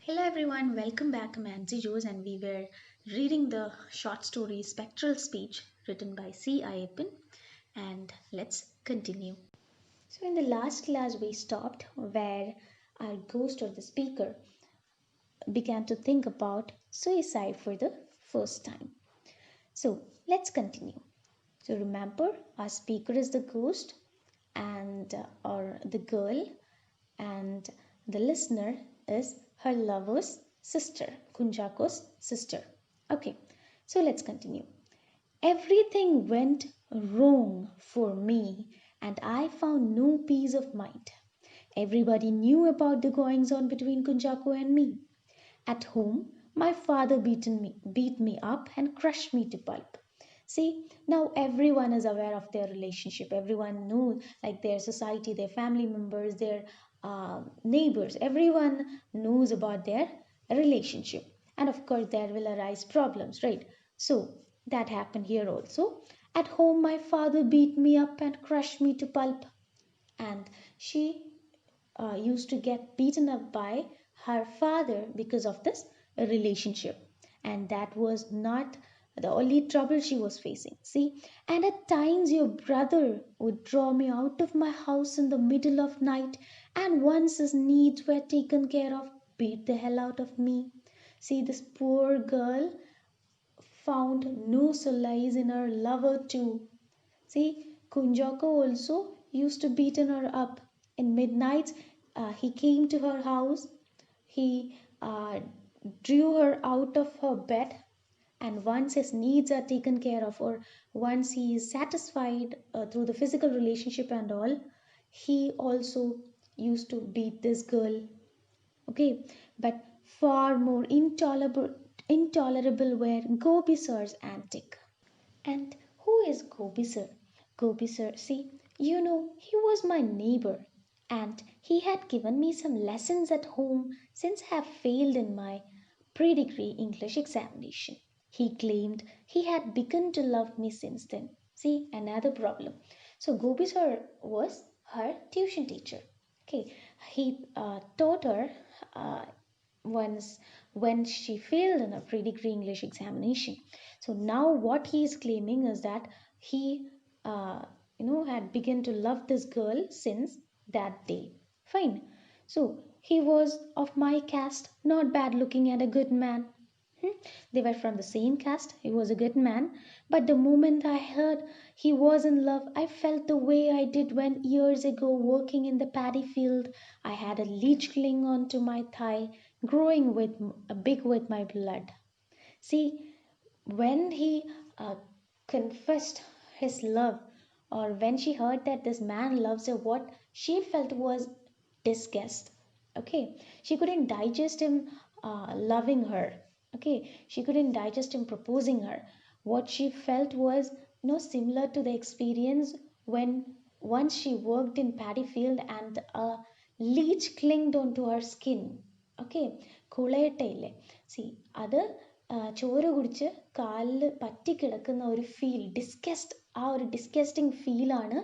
Hello everyone, welcome back. I'm Nancy Jose and we were reading the short story Spectral Speech written by Ayyappan, and let's continue. So in the last class we stopped where our ghost or the speaker began to think about suicide for the first time. So let's continue. So remember, our speaker is the ghost and or the girl, and the listener is her lover's sister, Kunjako's sister. Okay, so let's continue. Everything went wrong for me, and I found no peace of mind. Everybody knew about the goings on between Kunjako and me. At home, my father beat me up and crushed me to pulp. See, now everyone is aware of their relationship. Everyone knows, like their society, their family members, their neighbors. Everyone knows about their relationship. And of course, there will arise problems, right? So, that happened here also. At home, my father beat me up and crushed me to pulp. And she used to get beaten up by her father because of this relationship, and that was not the only trouble she was facing. See, and at times your brother would draw me out of my house in the middle of night, and once his needs were taken care of, beat the hell out of me. See, this poor girl found no solace in her lover too. See, Kunjako also used to beaten her up. In midnight, he came to her house. He drew her out of her bed, and once his needs are taken care of, or once he is satisfied through the physical relationship and all, he also used to beat this girl. Okay, but far more intolerable were Gopi sir's antic. And who is Gopi sir? Gopi sir, see, you know, he was my neighbor, and he had given me some lessons at home since I have failed in my pre-degree English examination. He claimed he had begun to love me since then. See, another problem. So Gopi sir was her tuition teacher. Okay, he taught her uh, once when she failed in a pre-degree English examination. So now what he is claiming is that he, had begun to love this girl since that day. Fine. So he was of my caste, not bad looking and a good man. They were from the same caste. He was a good man. But the moment I heard he was in love, I felt the way I did when years ago, working in the paddy field, I had a leech cling onto my thigh, growing with big with my blood. See, when he confessed his love, or when she heard that this man loves her, what she felt was disgust. Okay, she couldn't digest him loving her. Okay, she couldn't digest him proposing her. What she felt was similar to the experience when once she worked in paddy field and a leech clinged onto her skin. Okay, കുളയട്ടയില്ലേ see അത് ചോര കുടിച്ച് കാലിൽ പറ്റിക്കിടക്കുന്ന ഒരു feel, ഡിസ്കസ്റ്റ്, ആ ഒരു disgusting ഫീലാണ്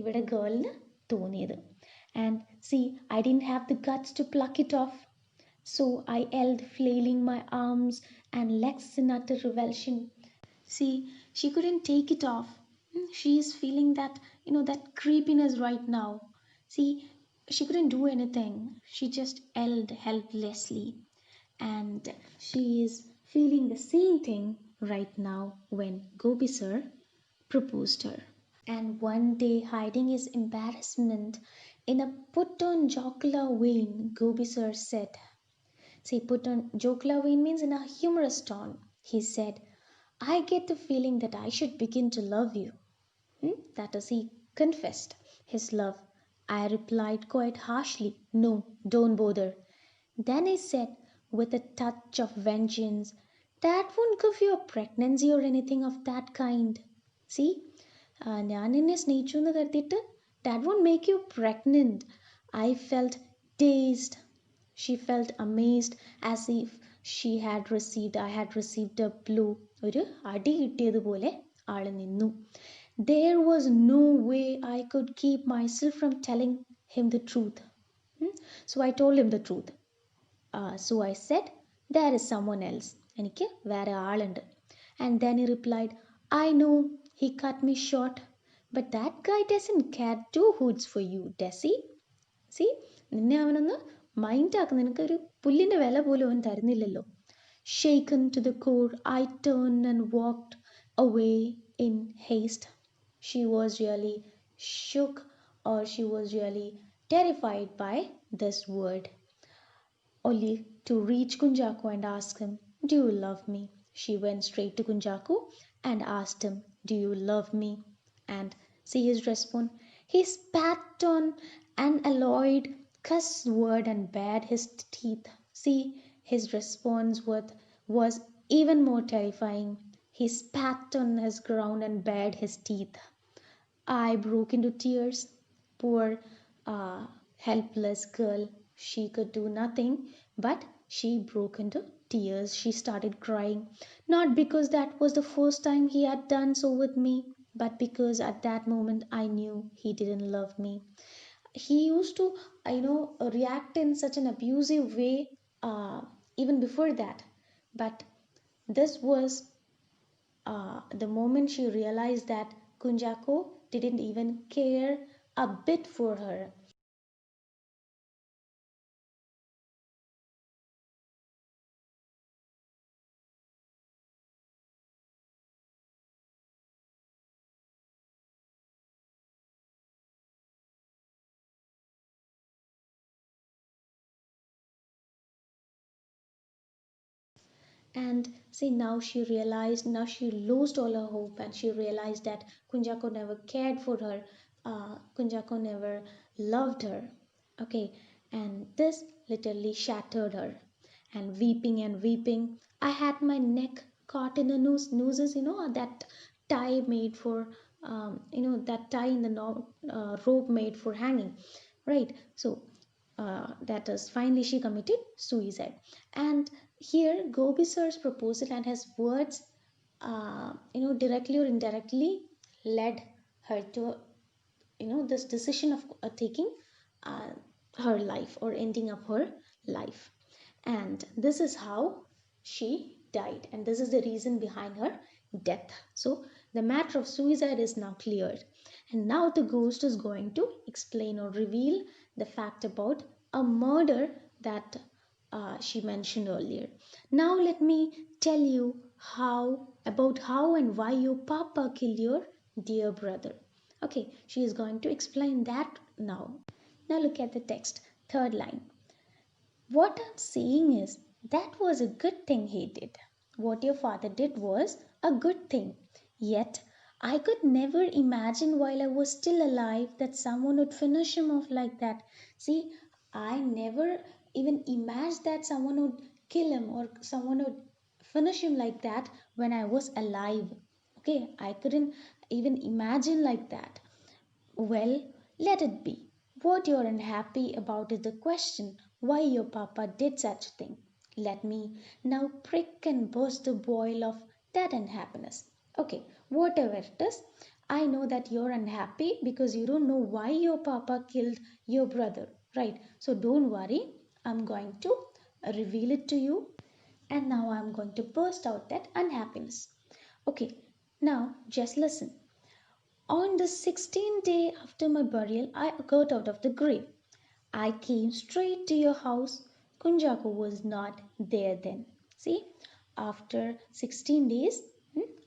ഇവിടെ ഗേളിന് തോന്നിയത്. And see, I didn't have the guts to pluck it off. So I yelled, flailing my arms and legs in utter revulsion. See, she couldn't take it off. She is feeling that creepiness right now. See, she couldn't do anything. She just yelled helplessly. And she is feeling the same thing right now when Gopi sir proposed her. And one day, hiding his embarrassment in a put on jocular vein, Gobi sir said, say, put on jocular vein means in a humorous tone. He said, I get the feeling that I should begin to love you. That is, he confessed his love. I replied quite harshly, no, don't bother. Then he said, with a touch of vengeance, that won't give you a pregnancy or anything of that kind. See, ഞാൻ നിന്നെ സ്നേഹിച്ചു എന്ന് കരുതിയിട്ട് that won't make you pregnant. I felt dazed. She felt amazed, as if I had received a blow. ഒരു അടി കിട്ടിയതുപോലെ ആള് നിന്നു. There was no way I could keep myself from telling him the truth. So I told him the truth. So I said, there is someone else. എനിക്ക് വേറെ ആളുണ്ട്. And then he replied, I know he cut me short, but that guy doesn't care two hoots for you, does he? See, നിന്നെ അവനൊന്ന് mind ആക്കുന്ന നിനക്കൊരു പുല്ലിൻ്റെ വില പോലും അവൻ തരുന്നില്ലല്ലോ. Shaken to the core, I turned and walked away in haste. She was really shook, or she was really terrified by this word, only to reach Kunjaku and ask him, do you love me? She went straight to Kunjaku and asked him, do you love me? And see his response. He spat on an alloyed cuss word and bared his teeth. See, his response was even more terrifying. He spat on his ground and bared his teeth. I broke into tears. Poor, helpless girl. She could do nothing, but she broke into tears. She started crying. Not because that was the first time he had done so with me, but because at that moment I knew he didn't love me. He used to, react in such an abusive way, even before that. But this was the moment she realized that Kunjako didn't even care a bit for her. And see, now she lost all her hope, and she realized that Kunjako never cared for her. Kunjako never loved her. Okay, and this literally shattered her. And weeping, I had my neck caught in the nooses, that tie made for, that tie in the rope made for hanging, right? So that is finally she committed suicide. And here Gobi sir's proposal and his words, directly or indirectly led her to, this decision of taking uh, her life or ending up her life. And this is how she died, and this is the reason behind her death. So the matter of suicide is now cleared, and now the ghost is going to explain or reveal the fact about a murder that she mentioned earlier. Now let me tell you how and why your papa killed your dear brother. Okay, she is going to explain that now. Now look at the text, third line. What I'm saying is that was a good thing he did. What your father did was a good thing. Yet I could never imagine while I was still alive that someone would finish him off like that. See, I never even imagined that someone would kill him or someone would finish him like that when I was alive. Okay, I couldn't even imagine like that. Well, let it be. What you're unhappy about is the question why your papa did such a thing. Let me now prick and burst the boil of that unhappiness. Okay, whatever it is, I know that you're unhappy because you don't know why your papa killed your brother, right? So don't worry, I'm going to reveal it to you, and now I'm going to burst out that unhappiness. Okay, now just listen. On the 16th day after my burial, I got out of the grave. I came straight to your house. Kunjaku was not there then. See, after 16 days,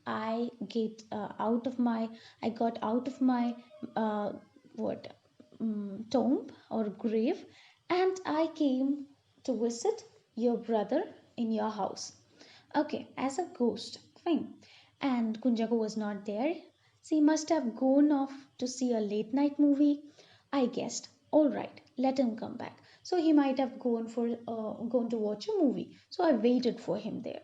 I get out of my, I got out of my uh, what tomb or grave, and I came to visit your brother in your house. Okay, as a ghost, fine. And Kunjaku was not there. She must have gone off to see a late night movie. I guessed. All right, let him come back. So he might have gone to watch a movie. So I waited for him there.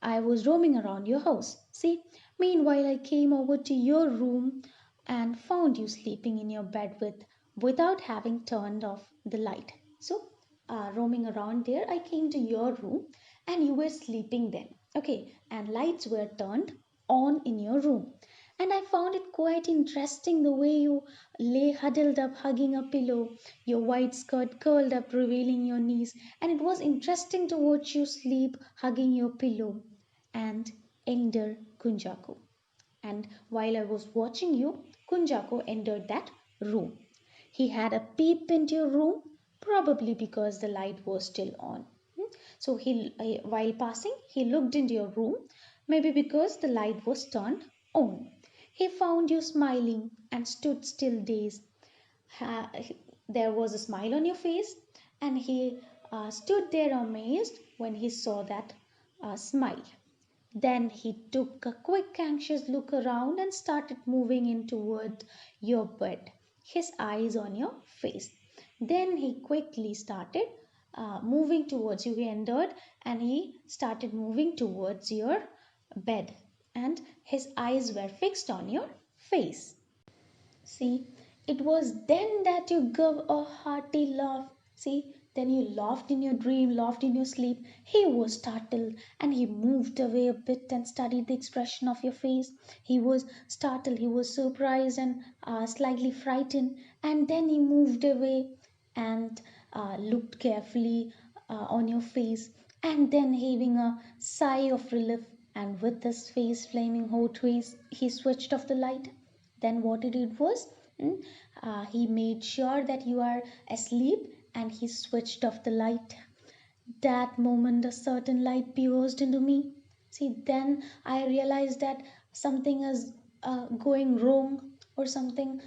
I was roaming around your house. See, meanwhile I came over to your room and found you sleeping in your bed without having turned off the light. So, roaming around there, I came to your room and you were sleeping then. Okay, and lights were turned on in your room. And I found it quite interesting the way you lay huddled up, hugging a pillow, your white skirt curled up, revealing your knees. And it was interesting to watch you sleep, hugging your pillow. And enter Kunjaku. And while I was watching you, Kunjaku entered that room. He had a peep into your room, probably because the light was still on. So while passing, he looked into your room, maybe because the light was turned on. He found you smiling and stood still dazed. Ha- there was a smile on your face, and he stood there amazed when he saw that smile. Then he took a quick, anxious look around and started moving in toward your bed, his eyes on your face. Then he quickly started moving towards you. He entered and he started moving towards your bed, and his eyes were fixed on your face. See, it was then that you gave a hearty laugh. See, then you laughed in your dream, laughed in your sleep. He was startled and he moved away a bit and studied the expression of your face. He was startled, he was surprised and slightly frightened. And then he moved away and looked carefully on your face. And then, heaving a sigh of relief, and with his face flaming hot, he switched off the light. Then what he did was, he made sure that you are asleep and he switched off the light. That moment a certain light pierced into me. See, then I realized that something is going wrong, or something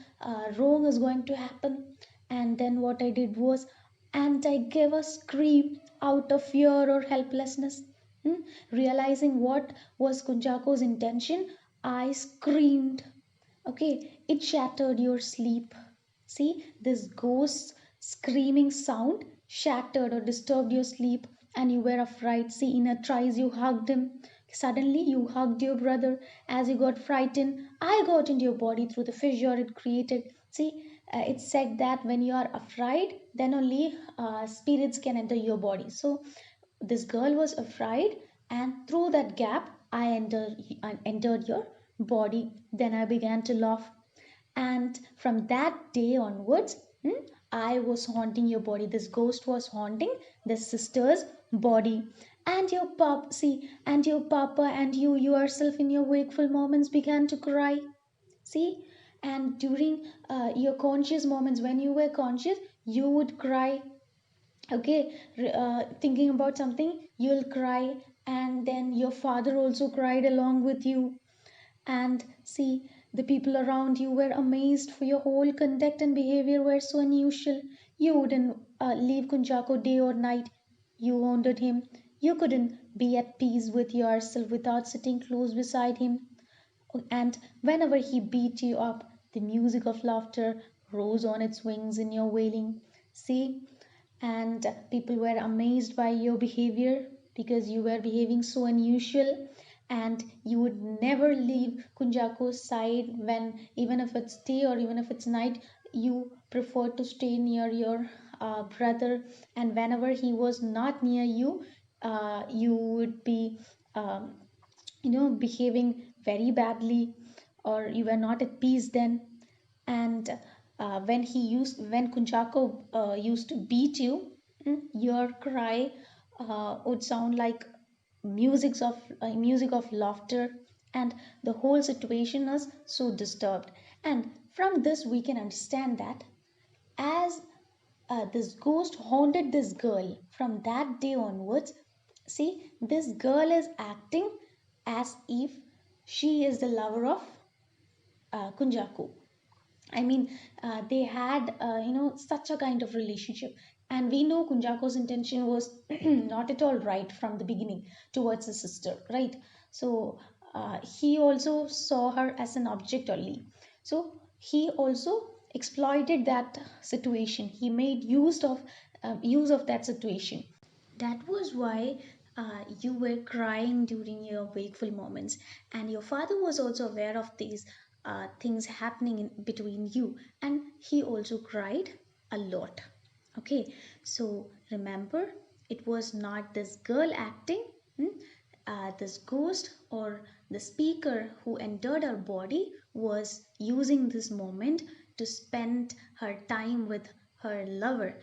wrong is going to happen. And then what I did was, and I gave a scream out of fear or helplessness. Realizing what was Kunjako's intention, I screamed. Okay, it shattered your sleep. See, this ghost screaming sound shattered or disturbed your sleep, and you were afraid. See, in a trice, you hugged him. Suddenly, you hugged your brother. As you got frightened, I got into your body through the fissure it created. See, it said that when you are afraid, then only spirits can enter your body. So, this girl was afraid, and through that gap, I entered your body. Then I began to laugh, and from that day onwards, I was haunting your body. This ghost was haunting this sister's body. And your papa, see, and your papa and you yourself in your wakeful moments began to cry. See, and during your conscious moments, when you were conscious, you would cry. Okay, thinking about something, you'll cry, and then your father also cried along with you. And see, the people around you were amazed, for your whole conduct and behavior were so unusual. You wouldn't leave Kunjako day or night. You honored him. You couldn't be at peace with yourself without sitting close beside him. And whenever he beat you up, the music of laughter rose on its wings in your wailing. See, and people were amazed by your behavior because you were behaving so unusual, and you would never leave Kunjako's side. When, even if it's day or even if it's night, you prefer to stay near your brother. And whenever he was not near you, you would be um, behaving very badly, or you were not at peace then. And when Kunchako used to beat you, your cry would sound like music of laughter, and the whole situation is so disturbed. And from this we can understand that, as this ghost haunted this girl from that day onwards, see, this girl is acting as if she is the lover of Kunjaku. I mean, they had, such a kind of relationship. And we know Kunjako's intention was not at all right from the beginning towards his sister, right? So he also saw her as an object only. So he also exploited that situation. He made use of that situation. That was why you were crying during your wakeful moments, and your father was also aware of these things happening in between you, and he also cried a lot. Okay, so remember, it was not this girl acting. this ghost or the speaker who entered her body was using this moment to spend her time with her lover.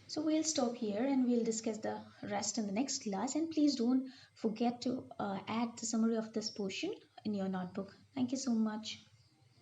So we'll stop here and we'll discuss the rest in the next class. And please don't forget to add the summary of this portion in your notebook. Thank you so much.